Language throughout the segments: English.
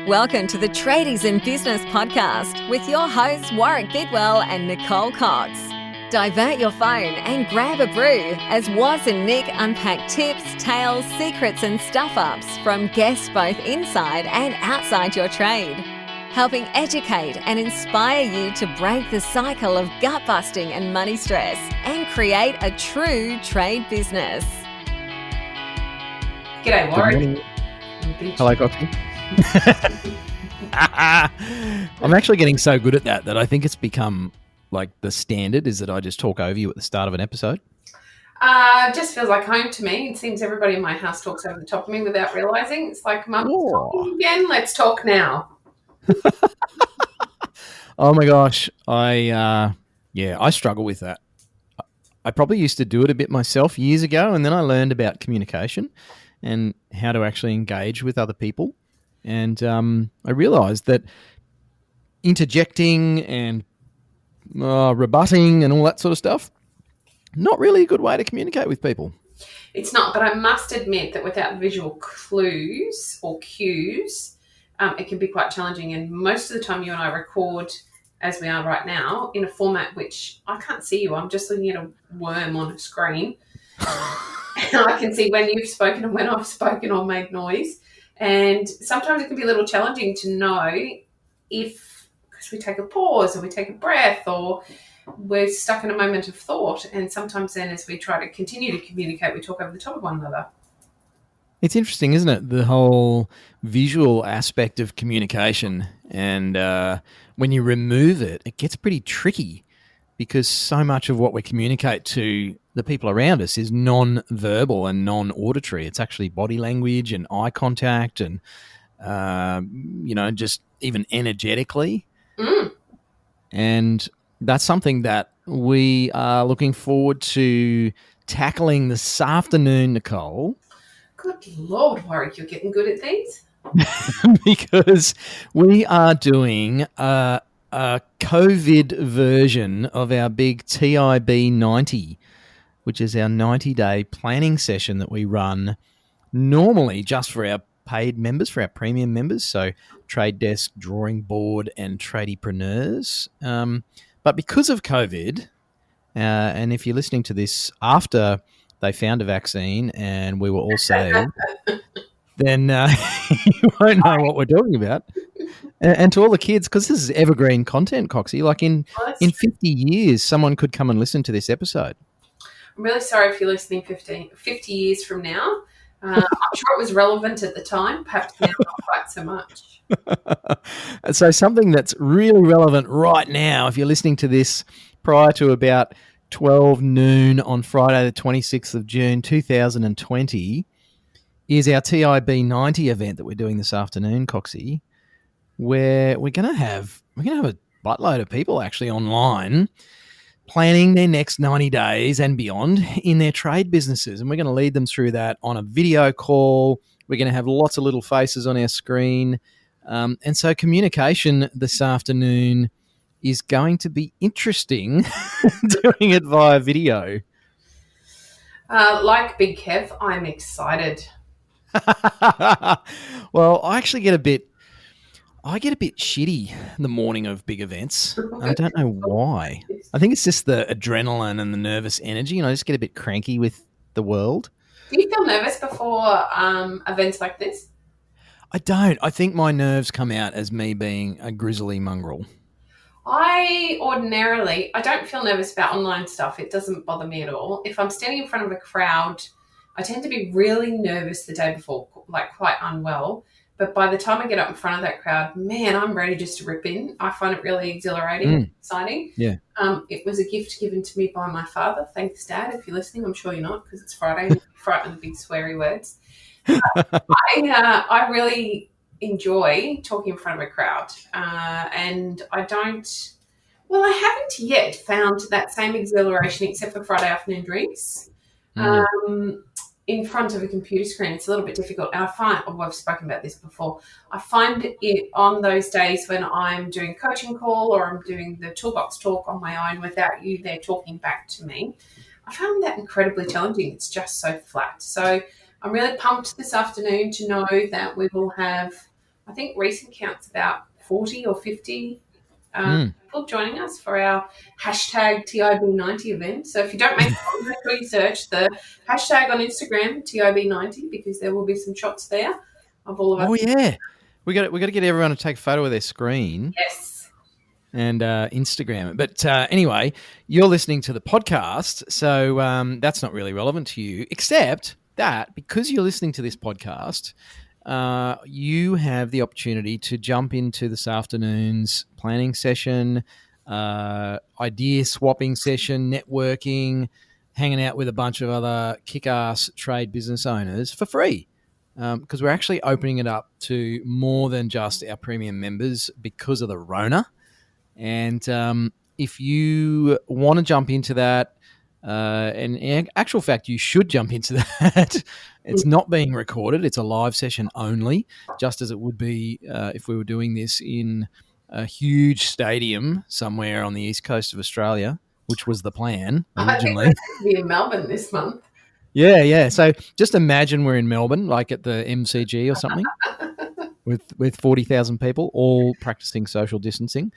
Welcome to the Tradies in Business podcast with your hosts Warwick Bidwell and Nicole Cox. Divert your phone and grab a brew as Waz and Nic unpack tips, tales, secrets and stuff-ups from guests both inside and outside your trade, helping educate and inspire you to break the cycle of gut-busting and money stress and create a true trade business. G'day, Warwick. Hello, Coxie. I'm actually getting so good at that I think it's become like the standard is that I just talk over you at the start of an episode. Just feels like home to me. It seems everybody in my house talks over the top of me without realising. It's like, Mum's talking again. Let's talk now. Oh my gosh. I struggle with that. I probably used to do it a bit myself years ago, and then I learned about communication and how to actually engage with other people. And I realised that interjecting and rebutting and all that sort of stuff, not really a good way to communicate with people. It's not, but I must admit that without visual clues or cues, it can be quite challenging. And most of the time you and I record, as we are right now, in a format which I can't see you. I'm just looking at a worm on a screen. And I can see when you've spoken and when I've spoken or made noise. And sometimes it can be a little challenging to know if, because we take a pause or we take a breath or we're stuck in a moment of thought. And sometimes then as we try to continue to communicate, we talk over the top of one another. It's interesting, isn't it? The whole visual aspect of communication. And when you remove it, it gets pretty tricky because so much of what we communicate to the people around us is non-verbal and non-auditory. It's actually body language and eye contact and, just even energetically. And that's something that we are looking forward to tackling this afternoon, Nicole. Good Lord, Warwick, you're getting good at these. Because we are doing a COVID version of our big TIB90, which is our 90-day planning session that we run normally just for our paid members, for our premium members, so Trade Desk, Drawing Board, and Tradiepreneurs. But because of COVID, and if you're listening to this after they found a vaccine and we were all saved, then you won't know what we're talking about. And to all the kids, because this is evergreen content, Coxie, like in 50 years, someone could come and listen to this episode. I'm really sorry if you're listening 50 years from now. I'm sure it was relevant at the time, perhaps now not quite so much. So something that's really relevant right now, if you're listening to this prior to about 12 noon on Friday the 26th of June 2020, is our TIB90 event that we're doing this afternoon, Coxie, where we're going to have a buttload of people actually online planning their next 90 days and beyond in their trade businesses. And we're going to lead them through that on a video call. We're going to have lots of little faces on our screen. And so communication this afternoon is going to be interesting doing it via video. Like Big Kev, I'm excited. Well, I actually get a bit shitty the morning of big events. I don't know why. I think it's just the adrenaline and the nervous energy, and I just get a bit cranky with the world. Do you feel nervous before events like this? I don't. I think my nerves come out as me being a grizzly mongrel. I don't feel nervous about online stuff. It doesn't bother me at all. If I'm standing in front of a crowd, I tend to be really nervous the day before, like quite unwell. But by the time I get up in front of that crowd, man, I'm ready just to rip in. I find it really exhilarating and exciting. Yeah. It was a gift given to me by my father. Thanks, Dad. If you're listening, I'm sure you're not because it's Friday and you're frightened of big sweary words. I really enjoy talking in front of a crowd. And I haven't yet found that same exhilaration except for Friday afternoon drinks. In front of a computer screen, it's a little bit difficult. And I've spoken about this before. I find it on those days when I'm doing a coaching call or I'm doing the toolbox talk on my own without you there talking back to me, I found that incredibly challenging. It's just so flat. So I'm really pumped this afternoon to know that we will have I think recent count's about 40 or 50 Mm. people joining us for our hashtag TIB90 event. So if you don't make it, make sure you search the hashtag on Instagram, TIB90, because there will be some shots there of all of us. Oh yeah, we got to get everyone to take a photo of their screen Yes. and Instagram it. But anyway, you're listening to the podcast, so that's not really relevant to you, except that because you're listening to this podcast, you have the opportunity to jump into this afternoon's planning session, idea swapping session, networking, hanging out with a bunch of other kick-ass trade business owners for free. Because we're actually opening it up to more than just our premium members because of the Rona. And if you want to jump into that, and in actual fact, you should jump into that. It's not being recorded. It's a live session only, just as it would be if we were doing this in a huge stadium somewhere on the east coast of Australia, which was the plan originally. I think we're going to be in Melbourne this month. Yeah. So just imagine we're in Melbourne, like at the MCG or something, with 40,000 people, all practicing social distancing.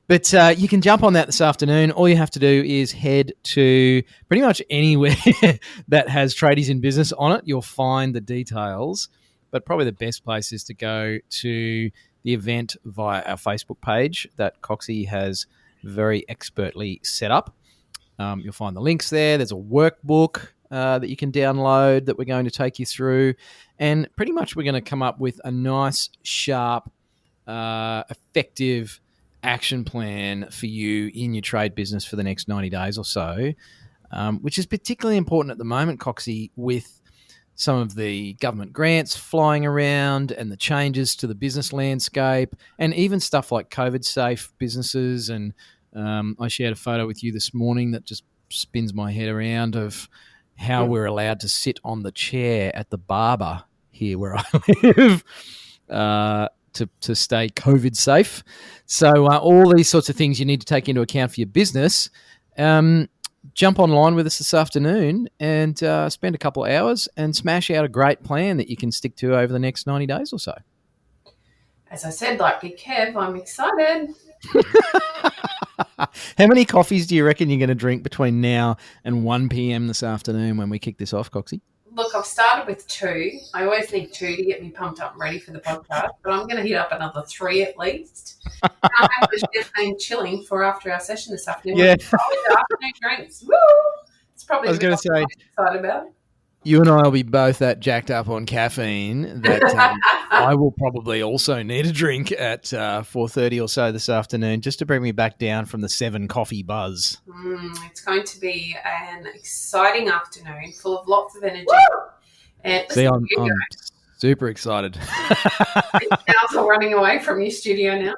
But you can jump on that this afternoon. All you have to do is head to pretty much anywhere that has Tradies in Business on it. You'll find the details. But probably the best place is to go to the event via our Facebook page that Coxie has very expertly set up. You'll find the links there. There's a workbook that you can download that we're going to take you through. And pretty much we're going to come up with a nice, sharp, effective action plan for you in your trade business for the next 90 days or so, which is particularly important at the moment, Coxie, with some of the government grants flying around and the changes to the business landscape and even stuff like COVID-safe businesses. And I shared a photo with you this morning that just spins my head around of how we're allowed to sit on the chair at the barber here where I live to stay COVID safe. So all these sorts of things you need to take into account for your business. Jump online with us this afternoon and spend a couple of hours and smash out a great plan that you can stick to over the next 90 days or so. As I said, like Big Kev, I'm excited. How many coffees do you reckon you're going to drink between now and 1 p.m. this afternoon when we kick this off, Coxie? Look, I've started with 2. I always need 2 to get me pumped up and ready for the podcast, but I'm going to hit up another 3 at least. And I have the champagne chilling for after our session this afternoon. Yeah. Afternoon drinks. Woo! It's probably I was going to say, I'm excited about. You and I will be both that jacked up on caffeine that I will probably also need a drink at 4:30 or so this afternoon just to bring me back down from the 7 coffee buzz. It's going to be an exciting afternoon full of lots of energy. And see, I'm super excited. Cows are running away from your studio now.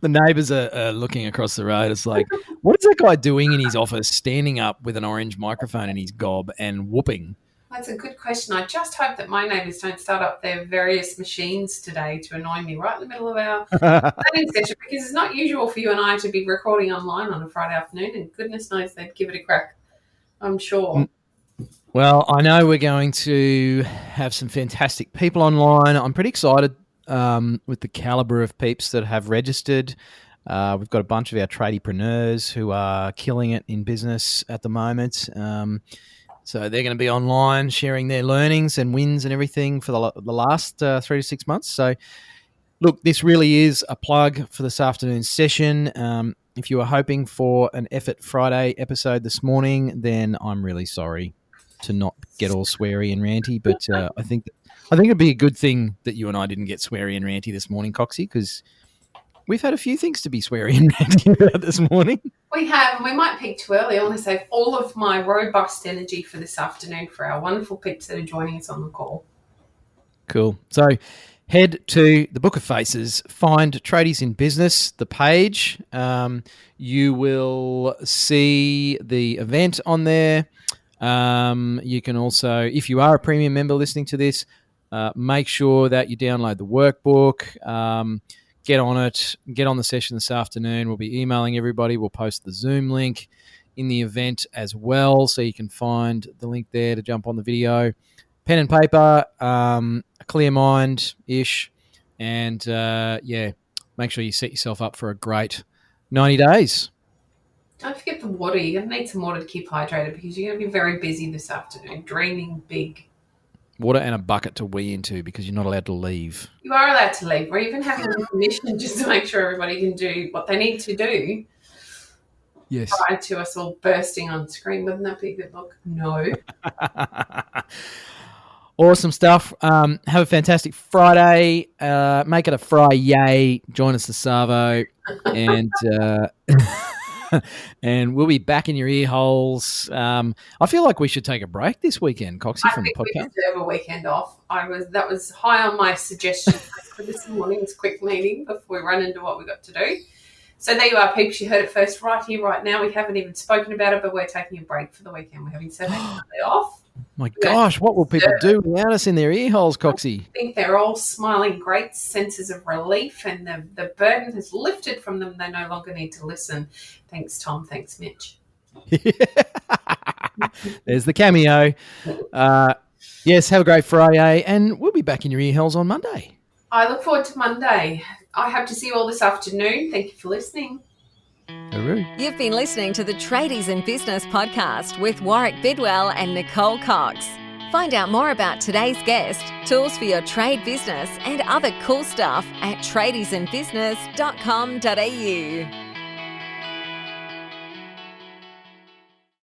The neighbours are looking across the road. It's like, what is that guy doing in his office, standing up with an orange microphone in his gob and whooping? That's a good question. I just hope that my neighbours don't start up their various machines today to annoy me right in the middle of our planning session, because it's not usual for you and I to be recording online on a Friday afternoon, and goodness knows they'd give it a crack, I'm sure. Well, I know we're going to have some fantastic people online. I'm pretty excited with the calibre of peeps that have registered. We've got a bunch of our tradiepreneurs who are killing it in business at the moment. So they're going to be online sharing their learnings and wins and everything for the last 3 to 6 months. So, look, this really is a plug for this afternoon's session. If you were hoping for an Effort Friday episode this morning, then I'm really sorry to not get all sweary and ranty. But I think it'd be a good thing that you and I didn't get sweary and ranty this morning, Coxie, because we've had a few things to be sweary and ranty about this morning. We have, and we might peak too early. I want to save all of my robust energy for this afternoon for our wonderful peeps that are joining us on the call. Cool. So head to the Book of Faces, find Tradies in Business, the page. You will see the event on there. You can also, if you are a premium member listening to this, make sure that you download the workbook. Get on it. Get on the session this afternoon. We'll be emailing everybody. We'll post the Zoom link in the event as well, so you can find the link there to jump on the video. pen and paper, a clear mind-ish, and make sure you set yourself up for a great 90 days. Don't forget the water. You're going to need some water to keep hydrated because you're going to be very busy this afternoon, dreaming big. Water and a bucket to wee into because you're not allowed to leave. You are allowed to leave. We're even having a permission just to make sure everybody can do what they need to do. Yes. Prior to us all bursting on screen. Wouldn't that be a good look? No. Awesome stuff. Have a fantastic Friday. Make it a Friday. Join us this Savo. And and we'll be back in your ear holes. I feel like we should take a break this weekend, Coxie, from the podcast. We deserve a weekend off. That was high on my suggestion for this morning's quick meeting before we run into what we got to do. So there you are, peeps. You heard it first right here, right now. We haven't even spoken about it, but we're taking a break for the weekend. We're having Saturday Sunday off. My gosh, what will people do without us in their ear holes, Coxie? I think they're all smiling great senses of relief, and the burden has lifted from them. They no longer need to listen. Thanks, Tom. Thanks, Mitch. There's the cameo. Yes, have a great Friday, and we'll be back in your ear holes on Monday. I look forward to Monday. I hope to see you all this afternoon. Thank you for listening. Hooroo. You've been listening to the Tradies in Business podcast with Warwick Bidwell and Nicole Cox. Find out more about today's guest, tools for your trade business, and other cool stuff at tradiesinbusiness.com.au.